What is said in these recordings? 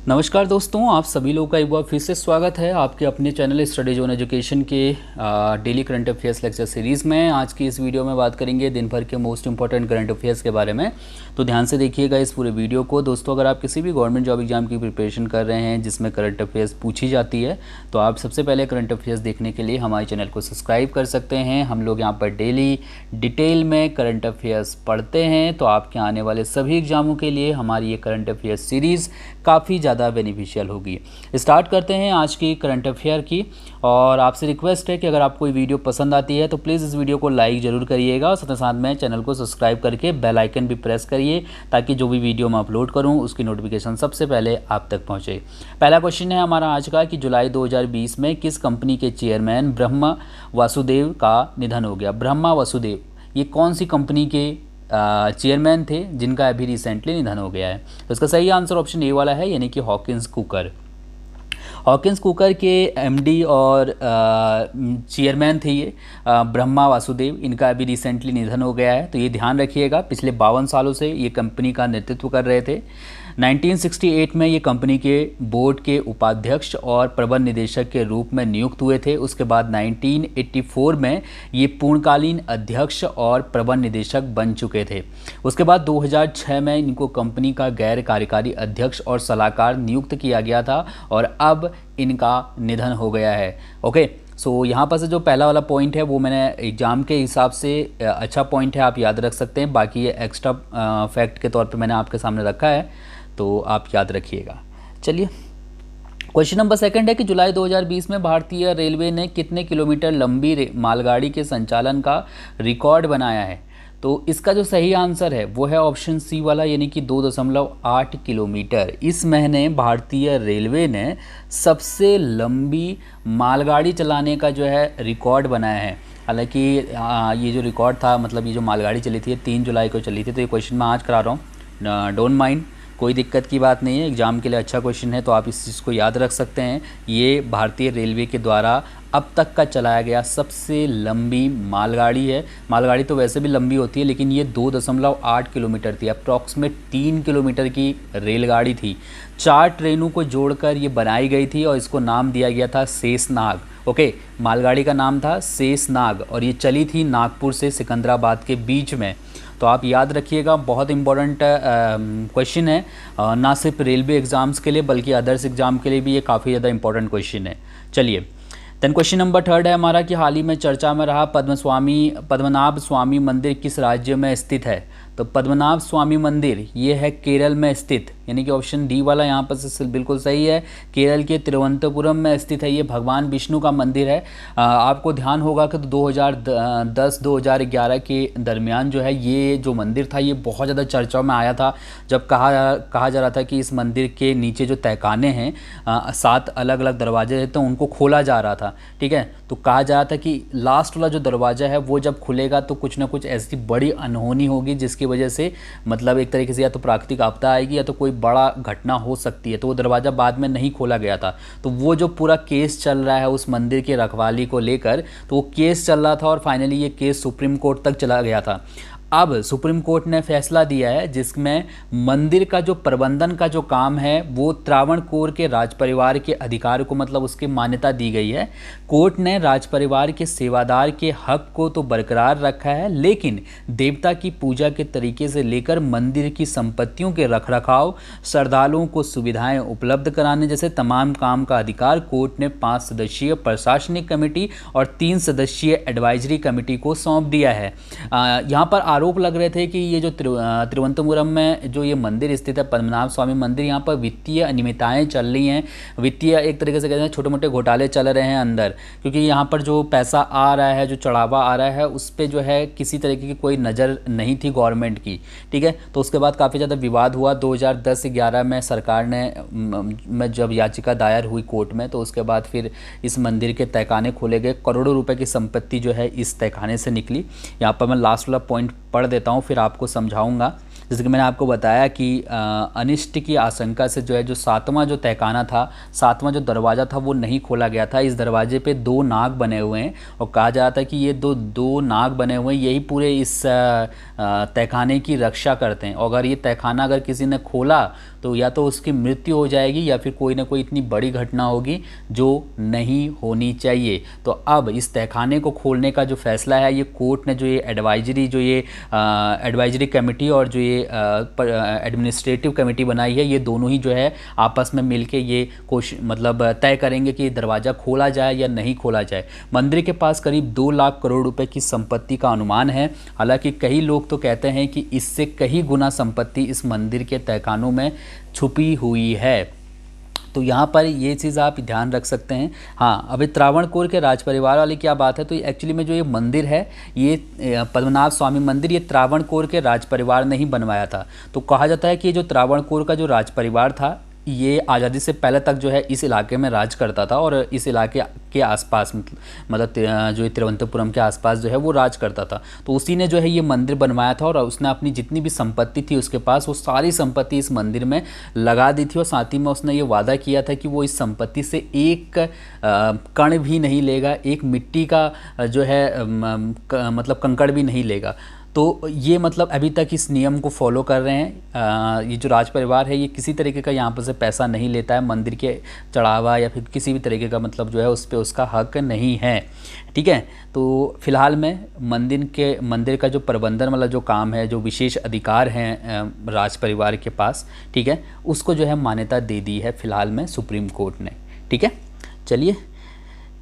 नमस्कार दोस्तों, आप सभी लोगों का एक बार फिर से स्वागत है आपके अपने चैनल स्टडी जोन एजुकेशन के daily current affairs lecture series में। आज की इस वीडियो में बात करेंगे दिन भर के मोस्ट इंपॉर्टेंट करंट अफेयर्स के बारे में। तो ध्यान से देखिएगा इस पूरे वीडियो को। दोस्तों, अगर आप किसी भी गवर्नमेंट जॉब एग्जाम की प्रिपरेशन कर रहे हैं जिसमें करंट अफेयर्स पूछी जाती है, तो आप सबसे पहले करंट अफेयर्स देखने के लिए हमारे चैनल को सब्सक्राइब कर सकते हैं। हम लोग यहाँ पर डेली डिटेल में करंट अफेयर्स पढ़ते हैं, तो आपके आने वाले सभी एग्जामों के लिए हमारी ये करंट अफेयर्स सीरीज़ काफ़ी ज़्यादा बेनिफिशियल होगी। स्टार्ट करते हैं आज की करंट अफेयर की। और आपसे रिक्वेस्ट है कि अगर आपको ये वीडियो पसंद आती है तो प्लीज़ इस वीडियो को लाइक ज़रूर करिएगा और साथ साथ में चैनल को सब्सक्राइब करके बेल आइकन भी प्रेस करिए, ताकि जो भी वीडियो मैं अपलोड करूं उसकी नोटिफिकेशन सबसे पहले आप तक पहुंचे। पहला क्वेश्चन है हमारा आज का कि जुलाई 2020 में किस कंपनी के चेयरमैन ब्रह्मा वासुदेव का निधन हो गया। ब्रह्मा वासुदेव ये कौन सी कंपनी के चेयरमैन थे जिनका अभी रिसेंटली निधन हो गया है। तो इसका सही आंसर ऑप्शन ए वाला है, यानी कि हॉकिंस कुकर। हॉकिंस कुकर के एमडी और चेयरमैन थे ये ब्रह्मा वासुदेव। इनका अभी रिसेंटली निधन हो गया है, तो ये ध्यान रखिएगा। पिछले 52 सालों से ये कंपनी का नेतृत्व कर रहे थे। 1968 में ये कंपनी के बोर्ड के उपाध्यक्ष और प्रबंध निदेशक के रूप में नियुक्त हुए थे। उसके बाद 1984 में ये पूर्णकालीन अध्यक्ष और प्रबंध निदेशक बन चुके थे। उसके बाद 2006 में इनको कंपनी का गैर कार्यकारी अध्यक्ष और सलाहकार नियुक्त किया गया था और अब इनका निधन हो गया है। ओके, सो यहाँ पर से जो पहला वाला पॉइंट है वो मैंने एग्जाम के हिसाब से अच्छा पॉइंट है, आप याद रख सकते हैं। बाकी ये एक्स्ट्रा फैक्ट के तौर पे मैंने आपके सामने रखा है, तो आप याद रखिएगा। चलिए, क्वेश्चन नंबर सेकंड है कि जुलाई 2020 में भारतीय रेलवे ने कितने किलोमीटर लंबी मालगाड़ी के संचालन का रिकॉर्ड बनाया है। तो इसका जो सही आंसर है वो है ऑप्शन सी वाला, यानी कि 2.8 किलोमीटर। इस महीने भारतीय रेलवे ने सबसे लंबी मालगाड़ी चलाने का जो है रिकॉर्ड बनाया है। हालांकि ये जो रिकॉर्ड था, मतलब ये जो मालगाड़ी चली थी 3 जुलाई को चली थी, तो ये क्वेश्चन मैं आज करा रहा हूँ। डोंट माइंड, कोई दिक्कत की बात नहीं है। एग्ज़ाम के लिए अच्छा क्वेश्चन है, तो आप इस चीज़ को याद रख सकते हैं। ये भारतीय रेलवे के द्वारा अब तक का चलाया गया सबसे लंबी मालगाड़ी है। मालगाड़ी तो वैसे भी लंबी होती है, लेकिन ये 2.8 किलोमीटर थी। अप्रॉक्सीमेट 3 किलोमीटर की रेलगाड़ी थी। 4 ट्रेनों को जोड़कर ये बनाई गई थी और इसको नाम दिया गया था शेषनाग। ओके, मालगाड़ी का नाम था शेषनाग और ये चली थी नागपुर से सिकंदराबाद के बीच में। तो आप याद रखिएगा, बहुत इंपॉर्टेंट क्वेश्चन है। ना सिर्फ रेलवे एग्ज़ाम्स के लिए बल्कि अदर्स एग्ज़ाम के लिए भी ये काफ़ी ज़्यादा इंपॉर्टेंट क्वेश्चन है। चलिए, देन क्वेश्चन नंबर थर्ड है हमारा कि हाल ही में चर्चा में रहा पद्मनाभ स्वामी मंदिर किस राज्य में स्थित है। तो पद्मनाभ स्वामी मंदिर ये है केरल में स्थित, यानी कि ऑप्शन डी वाला यहाँ पर से बिल्कुल सही है। केरल के तिरुवनंतपुरम में स्थित है। ये भगवान विष्णु का मंदिर है। आपको ध्यान होगा कि 2010-2011 के दरमियान जो है ये जो मंदिर था ये बहुत ज़्यादा चर्चा में आया था, जब कहा जा रहा था कि इस मंदिर के नीचे जो तहखाने हैं 7 अलग अलग दरवाजे हैं, तो उनको खोला जा रहा था। ठीक है, तो कहा जा रहा था कि लास्ट वाला जो दरवाज़ा है वो जब खुलेगा तो कुछ ना कुछ ऐसी बड़ी अनहोनी होगी जिसकी वजह से मतलब एक तरीके से या तो प्राकृतिक आपदा आएगी या तो कोई बड़ा घटना हो सकती है। तो वो दरवाज़ा बाद में नहीं खोला गया था। तो वो जो पूरा केस चल रहा है उस मंदिर की रखवाली को लेकर, तो वो केस चल रहा था और फाइनली ये केस सुप्रीम कोर्ट तक चला गया था। अब सुप्रीम कोर्ट ने फैसला दिया है जिसमें मंदिर का जो प्रबंधन का जो काम है वो त्रावणकोर के राज परिवार के अधिकार को मतलब उसकी मान्यता दी गई है। कोर्ट ने राज परिवार के सेवादार के हक को तो बरकरार रखा है, लेकिन देवता की पूजा के तरीके से लेकर मंदिर की संपत्तियों के रखरखाव, श्रद्धालुओं को सुविधाएं उपलब्ध कराने जैसे तमाम काम का अधिकार कोर्ट ने 5 सदस्यीय प्रशासनिक कमेटी और 3 सदस्यीय एडवाइजरी कमेटी को सौंप दिया है। यहाँ पर आरोप लग रहे थे कि ये जो तिरुवनंतपुरम में जो ये मंदिर स्थित है पद्मनाभ स्वामी मंदिर, यहाँ पर वित्तीय अनियमितताएं चल रही हैं। वित्तीय एक तरीके से कहते हैं छोटे मोटे घोटाले चल रहे हैं अंदर, क्योंकि यहाँ पर जो पैसा आ रहा है, जो चढ़ावा आ रहा है, उस पर जो है किसी तरीके की कोई नज़र नहीं थी गवर्नमेंट की। ठीक है, तो उसके बाद काफ़ी ज़्यादा विवाद हुआ। 2010-11 में सरकार ने जब याचिका दायर हुई कोर्ट में, तो उसके बाद फिर इस मंदिर के तहखाने खोले गए। करोड़ों रुपए की संपत्ति जो है इस तहखाने से निकली। यहाँ पर मैं लास्ट वाला पॉइंट पढ़ देता हूँ, फिर आपको समझाऊंगा। जैसे कि मैंने आपको बताया कि अनिष्ट की आशंका से जो है जो 7वां जो तहखाना था, 7वां जो दरवाज़ा था वो नहीं खोला गया था। इस दरवाजे पे 2 नाग बने हुए हैं और कहा जाता है कि ये दो नाग बने हुए हैं, यही पूरे इस तहखाने की रक्षा करते हैं। और अगर ये तहखाना अगर किसी ने खोला तो या तो उसकी मृत्यु हो जाएगी या फिर कोई ना कोई इतनी बड़ी घटना होगी जो नहीं होनी चाहिए। तो अब इस तहखाने को खोलने का जो फैसला है, ये कोर्ट ने जो ये एडवाइजरी कमेटी और जो ये एडमिनिस्ट्रेटिव कमेटी बनाई है, ये दोनों ही जो है आपस में मिलके ये मतलब तय करेंगे कि दरवाज़ा खोला जाए या नहीं खोला जाए। मंदिर के पास करीब 2 लाख करोड़ रुपए की संपत्ति का अनुमान है। हालांकि कई लोग तो कहते हैं कि इससे कई गुना संपत्ति इस मंदिर के तहखानों में छुपी हुई है। तो यहाँ पर ये चीज़ आप ध्यान रख सकते हैं। हाँ, अभी त्रावणकोर के राज परिवार वाली क्या बात है, तो एक्चुअली में जो ये मंदिर है, ये पद्मनाभ स्वामी मंदिर, ये त्रावणकोर के राज परिवार ने ही बनवाया था। तो कहा जाता है कि ये जो त्रावणकोर का जो राज परिवार था, ये आज़ादी से पहले तक जो है इस इलाके में राज करता था और इस इलाके के आसपास मतलब जो तिरुवनंतपुरम के आसपास जो है वो राज करता था। तो उसी ने जो है ये मंदिर बनवाया था और उसने अपनी जितनी भी संपत्ति थी उसके पास, वो सारी संपत्ति इस मंदिर में लगा दी थी। और साथ ही में उसने ये वादा किया था कि वो इस संपत्ति से एक कण भी नहीं लेगा, एक मिट्टी का जो है मतलब कंकड़ भी नहीं लेगा। तो ये मतलब अभी तक इस नियम को फॉलो कर रहे हैं। ये जो राज परिवार है, ये किसी तरीके का यहाँ पर से पैसा नहीं लेता है, मंदिर के चढ़ावा या फिर किसी भी तरीके का मतलब जो है उस पर उसका हक नहीं है। ठीक है, तो फिलहाल में मंदिर का जो प्रबंधन वाला जो काम है, जो विशेष अधिकार हैं राज परिवार के पास, ठीक है, उसको जो है मान्यता दे दी है फिलहाल में सुप्रीम कोर्ट ने। ठीक है, चलिए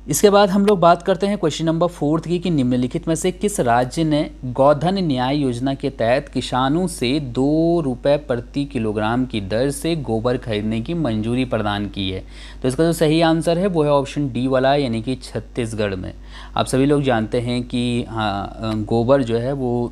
इसके बाद हम लोग बात करते हैं क्वेश्चन नंबर 4 की कि निम्नलिखित में से किस राज्य ने गोधन न्याय योजना के तहत किसानों से 2 रुपये प्रति किलोग्राम की दर से गोबर खरीदने की मंजूरी प्रदान की है। तो इसका जो सही आंसर है वो है ऑप्शन डी वाला, यानी कि छत्तीसगढ़ में। आप सभी लोग जानते हैं कि हाँ, गोबर जो है वो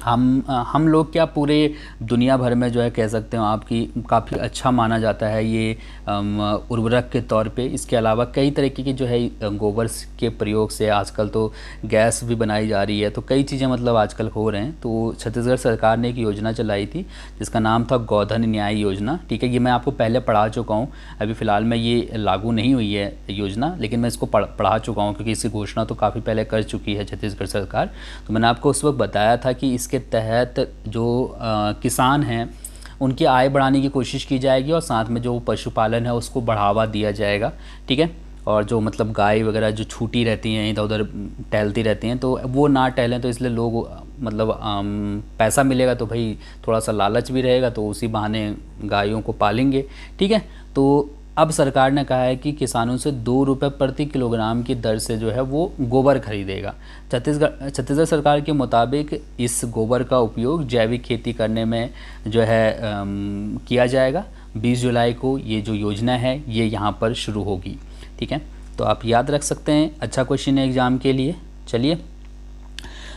हम लोग क्या पूरे दुनिया भर में जो है कह सकते हो आपकी काफ़ी अच्छा माना जाता है ये उर्वरक के तौर पे। इसके अलावा कई तरीके की जो है गोबर के प्रयोग से आजकल तो गैस भी बनाई जा रही है, तो कई चीज़ें मतलब आजकल हो रहे हैं। तो छत्तीसगढ़ सरकार ने एक योजना चलाई थी जिसका नाम था गोधन न्याय योजना। ठीक है, ये मैं आपको पहले पढ़ा चुका हूँ, अभी फ़िलहाल में ये लागू नहीं हुई है योजना, लेकिन मैं इसको पढ़ा चुका हूँ क्योंकि इसकी घोषणा तो काफ़ी पहले कर चुकी है छत्तीसगढ़ सरकार। तो मैंने आपको उस वक्त बताया था कि के तहत जो किसान हैं उनकी आय बढ़ाने की कोशिश की जाएगी और साथ में जो पशुपालन है उसको बढ़ावा दिया जाएगा। ठीक है, और जो मतलब गाय वगैरह जो छूटी रहती हैं, इधर उधर टहलती रहती हैं, तो वो ना टहलें, तो इसलिए लोग मतलब पैसा मिलेगा तो भाई थोड़ा सा लालच भी रहेगा, तो उसी बहाने गायों को पालेंगे। ठीक है, तो अब सरकार ने कहा है कि किसानों से 2 रुपये प्रति किलोग्राम की दर से जो है वो गोबर खरीदेगा। छत्तीसगढ़ सरकार के मुताबिक इस गोबर का उपयोग जैविक खेती करने में जो है किया जाएगा। 20 जुलाई को ये जो योजना है ये यहाँ पर शुरू होगी। ठीक है, तो आप याद रख सकते हैं, अच्छा क्वेश्चन है एग्ज़ाम के लिए। चलिए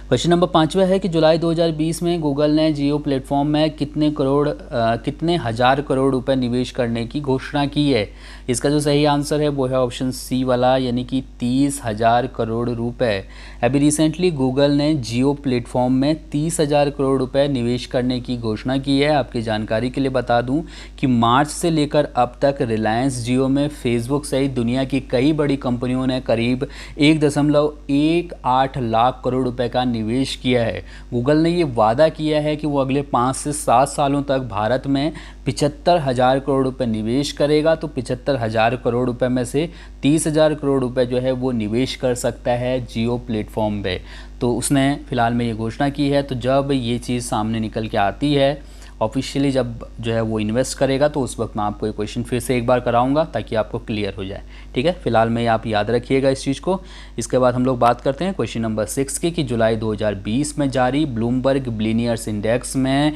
क्वेश्चन नंबर 5वां है कि जुलाई 2020 में गूगल ने जियो प्लेटफॉर्म में कितने हज़ार करोड़ रुपए निवेश करने की घोषणा की है। इसका जो सही आंसर है वो है ऑप्शन सी वाला, यानी कि 30,000 करोड़ रुपए। अभी रिसेंटली गूगल ने जियो प्लेटफॉर्म में 30,000 करोड़ रुपए निवेश करने की घोषणा की है। आपकी जानकारी के लिए बता दूं कि मार्च से लेकर अब तक रिलायंस जियो में फेसबुक सहित दुनिया की कई बड़ी कंपनियों ने करीब 1.18 लाख करोड़ रुपए का निवेश किया है। गूगल ने ये वादा किया है कि वो अगले 5 से 7 सालों तक भारत में 75,000 करोड़ रुपए निवेश करेगा। तो 75,000 करोड़ रुपए में से 30,000 करोड़ रुपए जो है वो निवेश कर सकता है जियो प्लेटफॉर्म पे। तो उसने फ़िलहाल में ये घोषणा की है। तो जब ये चीज़ सामने निकल के आती है ऑफिशियली, जब जो है वो इन्वेस्ट करेगा, तो उस वक्त मैं आपको ये क्वेश्चन फिर से एक बार कराऊंगा ताकि आपको क्लियर हो जाए। ठीक है, फिलहाल में आप याद रखिएगा इस चीज़ को। इसके बाद हम लोग बात करते हैं क्वेश्चन नंबर 6 की कि जुलाई 2020 में जारी ब्लूमबर्ग बिलियनियर्स इंडेक्स में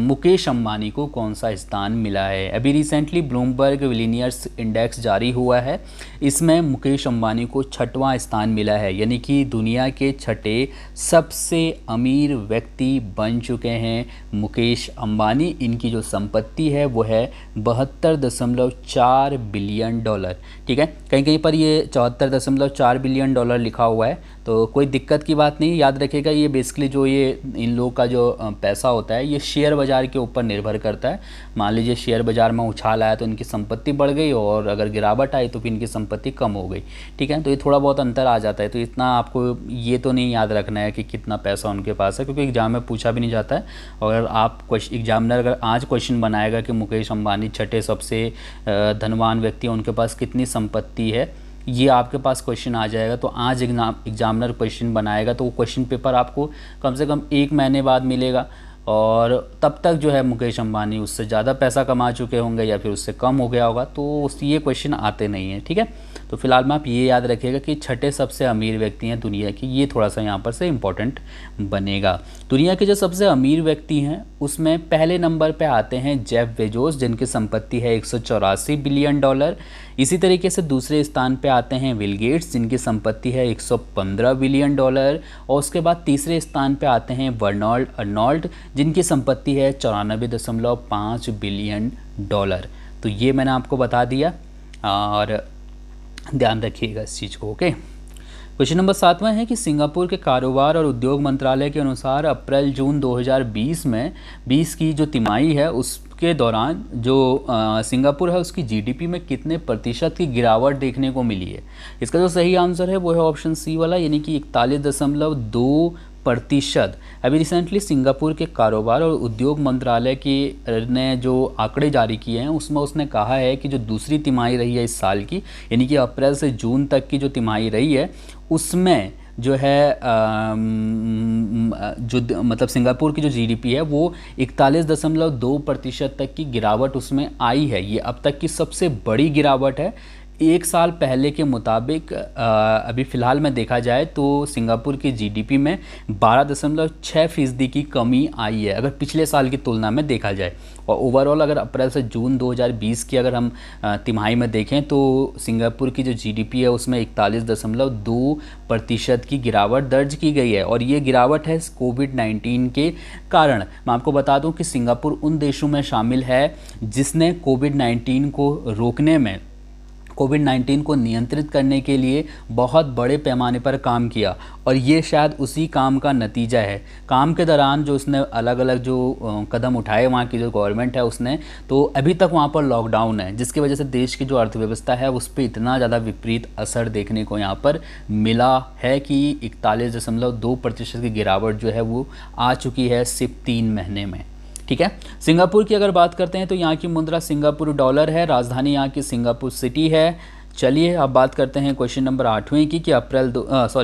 मुकेश अंबानी को कौन सा स्थान मिला है। अभी रिसेंटली ब्लूमबर्ग बिलियनियर्स इंडेक्स जारी हुआ है, इसमें मुकेश अंबानी को 6वां स्थान मिला है, यानी कि दुनिया के 6ठे सबसे अमीर व्यक्ति बन चुके हैं मुकेश अंबानी, इनकी जो संपत्ति है वो है 72.4 बिलियन डॉलर। ठीक है, कहीं कहीं पर ये 74.4 बिलियन डॉलर लिखा हुआ है, तो कोई दिक्कत की बात नहीं। याद रखिएगा ये बेसिकली जो ये इन लोगों का जो पैसा होता है ये शेयर बाज़ार के ऊपर निर्भर करता है। मान लीजिए शेयर बाज़ार में उछाल आया तो इनकी संपत्ति बढ़ गई, और अगर गिरावट आई तो फिर इनकी संपत्ति कम हो गई। ठीक है, तो ये थोड़ा बहुत अंतर आ जाता है। तो इतना आपको ये तो नहीं याद रखना है कि कितना पैसा उनके पास है, क्योंकि एग्जाम में पूछा भी नहीं जाता है। और अगर आप एग्जामिनर अगर आज क्वेश्चन बनाएगा कि मुकेश अंबानी छठे सबसे धनवान व्यक्ति हैं, उनके पास कितनी संपत्ति है, ये आपके पास क्वेश्चन आ जाएगा, तो आज एग्जामिनर क्वेश्चन बनाएगा तो वो क्वेश्चन पेपर आपको कम से कम 1 महीने बाद मिलेगा, और तब तक जो है मुकेश अंबानी उससे ज़्यादा पैसा कमा चुके होंगे या फिर उससे कम हो गया होगा, तो ये क्वेश्चन आते नहीं हैं। ठीक है, तो फिलहाल में आप ये याद रखिएगा कि छठे सबसे अमीर व्यक्ति हैं दुनिया की, ये थोड़ा सा यहाँ पर से इम्पोर्टेंट बनेगा। दुनिया के जो सबसे अमीर व्यक्ति हैं उसमें पहले नंबर पे आते हैं जेफ बेजोस, जिनकी संपत्ति है 184 बिलियन डॉलर। इसी तरीके से दूसरे स्थान पे आते हैं बिल गेट्स, जिनकी संपत्ति है 115 बिलियन डॉलर। और उसके बाद तीसरे स्थान पे आते हैं बर्नार्ड अर्नोल्ट, जिनकी संपत्ति है 94.5 बिलियन डॉलर। तो ये मैंने आपको बता दिया और ध्यान रखिएगा इस चीज़ को। ओके, क्वेश्चन नंबर 7वां है कि सिंगापुर के कारोबार और उद्योग मंत्रालय के अनुसार अप्रैल जून 2020 में 20 की जो तिमाही है उसके दौरान जो सिंगापुर है उसकी जीडीपी में कितने प्रतिशत की गिरावट देखने को मिली है। इसका जो सही आंसर है वो है ऑप्शन सी वाला, यानी कि 41.2%। अभी रिसेंटली सिंगापुर के कारोबार और उद्योग मंत्रालय की ने जो आंकड़े जारी किए हैं उसमें उसने कहा है कि जो दूसरी तिमाही रही है इस साल की, यानी कि अप्रैल से जून तक की जो तिमाही रही है उसमें जो है जो मतलब सिंगापुर की जो जीडीपी है वो 41.2% तक की गिरावट उसमें आई है। ये अब तक की सबसे बड़ी गिरावट है। 1 साल पहले के मुताबिक अभी फ़िलहाल में देखा जाए तो सिंगापुर की जीडीपी में 12.6% की कमी आई है, अगर पिछले साल की तुलना में देखा जाए। और ओवरऑल अगर अप्रैल से जून 2020 की अगर हम तिमाही में देखें तो सिंगापुर की जो जीडीपी है उसमें 41.2% की गिरावट दर्ज की गई है। और ये गिरावट है कोविड-19 के कारण। मैं आपको बता दूं कि सिंगापुर उन देशों में शामिल है जिसने कोविड-19 को रोकने में, कोविड-19 को नियंत्रित करने के लिए बहुत बड़े पैमाने पर काम किया, और ये शायद उसी काम का नतीजा है। काम के दौरान जो उसने अलग अलग जो कदम उठाए वहाँ की जो गवर्नमेंट है उसने, तो अभी तक वहाँ पर लॉकडाउन है, जिसकी वजह से देश की जो अर्थव्यवस्था है उस पर इतना ज़्यादा विपरीत असर देखने को यहाँ पर मिला है कि 41.2% की गिरावट जो है वो आ चुकी है सिर्फ 3 महीने में। ठीक है, सिंगापुर की अगर बात करते हैं तो यहाँ की मुद्रा सिंगापुर डॉलर है, राजधानी यहाँ की सिंगापुर सिटी है। चलिए अब बात करते हैं क्वेश्चन नंबर 8वें की कि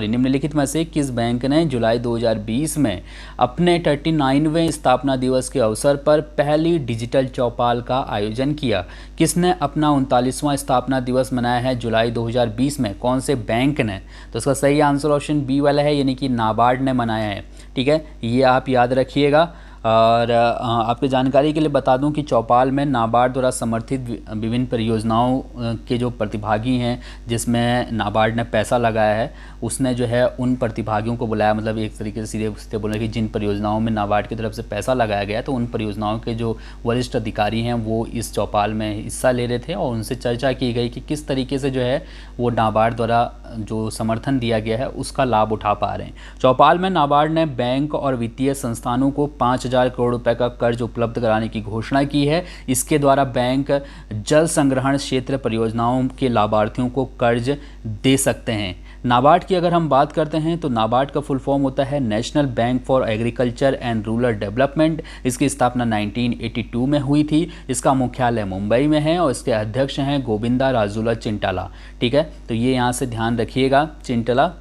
निम्नलिखित में से किस बैंक ने जुलाई 2020 में अपने 39वें स्थापना दिवस के अवसर पर पहली डिजिटल चौपाल का आयोजन किया। किसने अपना 39वां स्थापना दिवस मनाया है जुलाई 2020 में, कौन से बैंक ने? तो इसका सही आंसर ऑप्शन बी वाला है, यानी कि नाबार्ड ने मनाया है। ठीक है, ये आप याद रखिएगा। और आपकी जानकारी के लिए बता दूं कि चौपाल में नाबार्ड द्वारा समर्थित विभिन्न परियोजनाओं के जो प्रतिभागी हैं जिसमें नाबार्ड ने पैसा लगाया है, उसने जो है उन प्रतिभागियों को बुलाया, मतलब एक तरीके से सीधे बोले कि जिन परियोजनाओं में नाबार्ड की तरफ से पैसा लगाया गया तो उन परियोजनाओं के जो वरिष्ठ अधिकारी हैं वो इस चौपाल में हिस्सा ले रहे थे, और उनसे चर्चा की गई कि किस तरीके से जो है वो नाबार्ड द्वारा जो समर्थन दिया गया है उसका लाभ उठा पा रहे हैं। चौपाल में नाबार्ड ने बैंक और वित्तीय संस्थानों को 5,000 करोड़ रुपए का कर्ज उपलब्ध कराने की घोषणा की है। इसके द्वारा बैंक जल संग्रहण क्षेत्र परियोजनाओं के लाभार्थियों को कर्ज दे सकते हैं। नाबार्ड की अगर हम बात करते हैं तो नाबार्ड का फुल फॉर्म होता है national bank for agriculture and rural development. इसकी स्थापना 1982 में हुई थी। इसका मुख्यालय मुंबई में है और इसके अध्यक्ष हैं गोविंदा राजुला चिंटाला। ठीक है, तो ये यहाँ से ध्यान रखिएगा, चिंटला,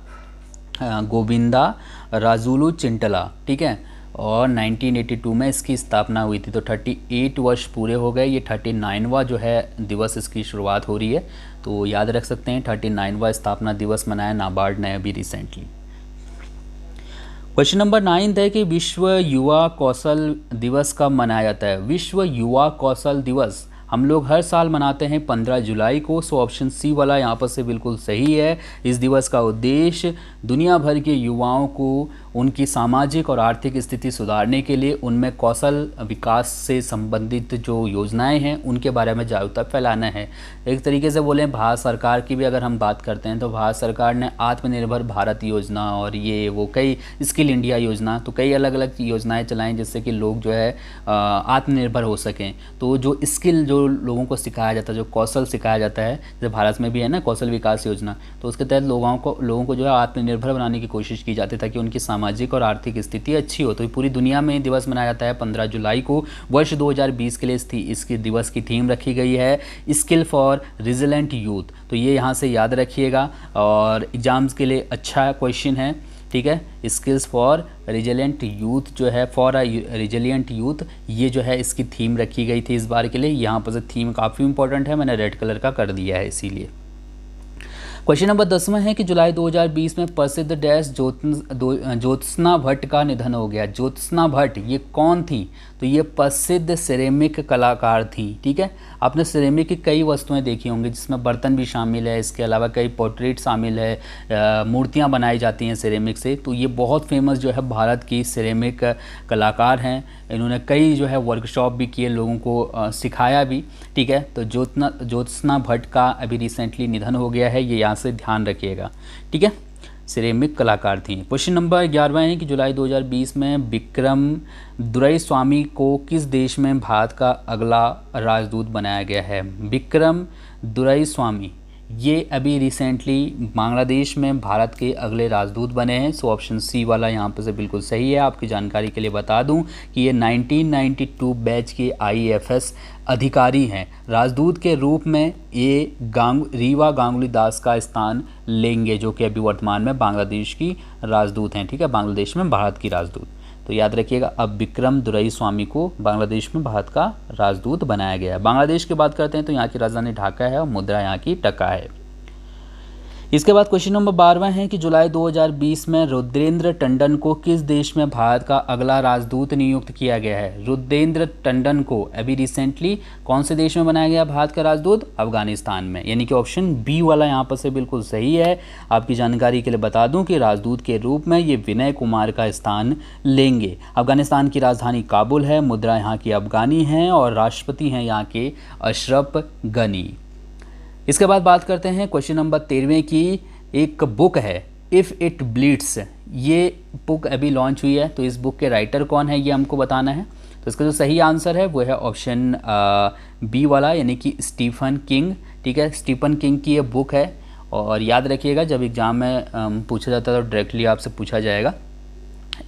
गोविंदा राजुलू चिंटला। ठीक है, और 1982 में इसकी स्थापना हुई थी। तो 38 वर्ष पूरे हो गए, ये 39वां जो है दिवस इसकी शुरुआत हो रही है, तो याद रख सकते हैं 39वां स्थापना दिवस मनाया नाबार्ड ने अभी रिसेंटली। क्वेश्चन नंबर 9 है कि विश्व युवा कौशल दिवस कब मनाया जाता है? विश्व युवा कौशल दिवस हम लोग हर साल मनाते हैं 15 जुलाई को। सो ऑप्शन सी वाला यहाँ पर से बिल्कुल सही है। इस दिवस का उद्देश्य दुनिया भर के युवाओं को उनकी सामाजिक और आर्थिक स्थिति सुधारने के लिए उनमें कौशल विकास से संबंधित जो योजनाएं हैं उनके बारे में जागरूकता फैलाना है। एक तरीके से बोलें भारत सरकार की भी अगर हम बात करते हैं तो भारत सरकार ने आत्मनिर्भर भारत योजना और ये वो कई स्किल इंडिया योजना, तो कई अलग अलग योजनाएं चलाई जिससे कि लोग जो है आत्मनिर्भर हो सकें। तो जो स्किल जो लोगों को सिखाया जाता है, जो कौशल सिखाया जाता है, जैसे भारत में भी है ना कौशल विकास योजना, तो उसके तहत लोगों को जो है आत्मनिर्भर बनाने की कोशिश की जाती है ताकि उनकी सामाजिक और आर्थिक स्थिति अच्छी हो। तो पूरी दुनिया में दिवस मनाया जाता है 15 जुलाई को। वर्ष 2020 के लिए इसके दिवस की थीम रखी गई है स्किल फॉर रिजिलेंट यूथ। तो ये यहाँ से याद रखिएगा और एग्जाम्स के लिए अच्छा क्वेश्चन है, ठीक है। स्किल्स फॉर रिजिलेंट यूथ जो है, फॉर अ रिजिलियंट यूथ, ये जो है इसकी थीम रखी गई थी इस बार के लिए। यहाँ पर से थीम काफ़ी इंपॉर्टेंट है, मैंने रेड कलर का कर दिया है इसीलिए। क्वेश्चन नंबर 10वां है कि जुलाई 2020 में प्रसिद्ध डैश ज्योत्सना भट्ट का निधन हो गया। ज्योत्सना भट्ट ये कौन थी? तो ये प्रसिद्ध सिरेमिक कलाकार थी, ठीक है। आपने सिरेमिक की कई वस्तुएं देखी होंगी जिसमें बर्तन भी शामिल है, इसके अलावा कई पोर्ट्रेट शामिल है, मूर्तियां बनाई जाती हैं सिरेमिक से। तो ये बहुत फेमस जो है भारत की सिरेमिक कलाकार हैं। इन्होंने कई जो है वर्कशॉप भी किए, लोगों को सिखाया भी, ठीक है। तो ज्योत्सना भट्ट का अभी रिसेंटली निधन हो गया है, ये यहाँ से ध्यान रखिएगा, ठीक है। सिरेमिक कलाकार थी। क्वेश्चन नंबर 11वां है कि जुलाई 2020 में विक्रम दुरईस्वामी को किस देश में भारत का अगला राजदूत बनाया गया है? विक्रम दुरईस्वामी ये अभी रिसेंटली बांग्लादेश में भारत के अगले राजदूत बने हैं। सो ऑप्शन सी वाला यहाँ पर से बिल्कुल सही है। आपकी जानकारी के लिए बता दूं कि ये 1992 बैच के IAFS अधिकारी हैं। राजदूत के रूप में ये रीवा गांगुली दास का स्थान लेंगे, जो कि अभी वर्तमान में बांग्लादेश की राजदूत हैं, ठीक है, बांग्लादेश में भारत की राजदूत। तो याद रखिएगा, अब विक्रम दुरईस्वामी को बांग्लादेश में भारत का राजदूत बनाया गया है। बांग्लादेश की बात करते हैं तो यहाँ की राजधानी ढाका है और मुद्रा यहाँ की टका है। इसके बाद क्वेश्चन नंबर 12वां है कि जुलाई 2020 में रुद्रेंद्र टंडन को किस देश में भारत का अगला राजदूत नियुक्त किया गया है? रुद्रेंद्र टंडन को अभी रिसेंटली कौन से देश में बनाया गया भारत का राजदूत? अफगानिस्तान में, यानी कि ऑप्शन बी वाला यहाँ पर से बिल्कुल सही है। आपकी जानकारी के लिए बता दूं कि राजदूत के रूप में ये विनय कुमार का स्थान लेंगे। अफगानिस्तान की राजधानी काबुल है, मुद्रा यहाँ की अफगानी है और राष्ट्रपति हैं यहाँ के अशरफ गनी। इसके बाद बात करते हैं क्वेश्चन नंबर 13वें की। एक बुक है इफ़ इट ब्लीड्स, ये बुक अभी लॉन्च हुई है, तो इस बुक के राइटर कौन है ये हमको बताना है। तो इसका जो सही आंसर है वो है ऑप्शन बी वाला, यानी कि स्टीफन किंग, ठीक है। स्टीफन किंग की ये बुक है और याद रखिएगा जब एग्ज़ाम में पूछा जाता है तो डायरेक्टली आपसे पूछा जाएगा।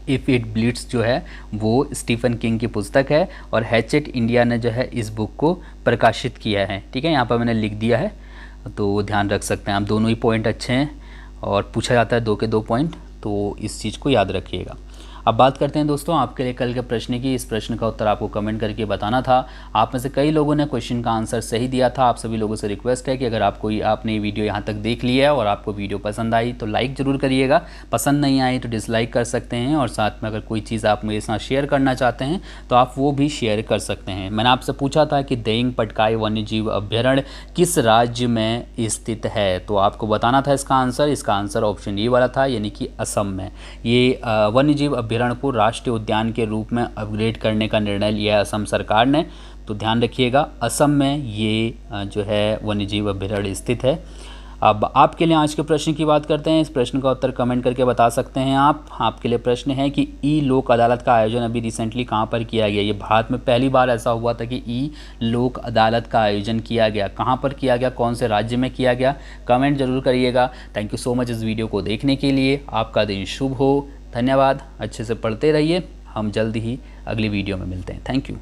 इफ़ इट ब्लीड्स जो है वो स्टीफन किंग की पुस्तक है और हैचेट इंडिया ने जो है इस बुक को प्रकाशित किया है, ठीक है। यहाँ पर मैंने लिख दिया है तो ध्यान रख सकते हैं आप। दोनों ही पॉइंट अच्छे हैं और पूछा जाता है 2 के 2 पॉइंट, तो इस चीज़ को याद रखिएगा। अब बात करते हैं दोस्तों आपके लिए कल के प्रश्न की। इस प्रश्न का उत्तर आपको कमेंट करके बताना था। आप में से कई लोगों ने क्वेश्चन का आंसर सही दिया था। आप सभी लोगों से रिक्वेस्ट है कि अगर आपने ये वीडियो यहाँ तक देख लिया है और आपको वीडियो पसंद आई तो लाइक ज़रूर करिएगा, पसंद नहीं आई तो डिसलाइक कर सकते हैं, और साथ में अगर कोई चीज़ आप मेरे साथ शेयर करना चाहते हैं तो आप वो भी शेयर कर सकते हैं। मैंने आपसे पूछा था कि देइंग पटकाई वन्यजीव अभ्यारण्य किस राज्य में स्थित है, तो आपको बताना था इसका आंसर। इसका आंसर ऑप्शन ए वाला था, यानी कि असम में। ये वन्यजीव अभ्यारण्य को राष्ट्रीय उद्यान के रूप में अपग्रेड करने का निर्णय लिया है असम सरकार ने, तो ध्यान रखिएगा असम में ये जो है वन्यजीव अभ्यारण्य स्थित है। अब आपके लिए आज के प्रश्न की बात करते हैं। इस प्रश्न का उत्तर कमेंट करके बता सकते हैं आप। आपके लिए प्रश्न है कि ई लोक अदालत का आयोजन अभी रिसेंटली कहाँ पर किया गया? ये भारत में पहली बार ऐसा हुआ था कि ई लोक अदालत का आयोजन किया गया। कहाँ पर किया गया, कौन से राज्य में किया गया, कमेंट जरूर करिएगा। थैंक यू सो मच इस वीडियो को देखने के लिए। आपका दिन शुभ हो। धन्यवाद। अच्छे से पढ़ते रहिए। हम जल्दी ही अगली वीडियो में मिलते हैं। Thank you.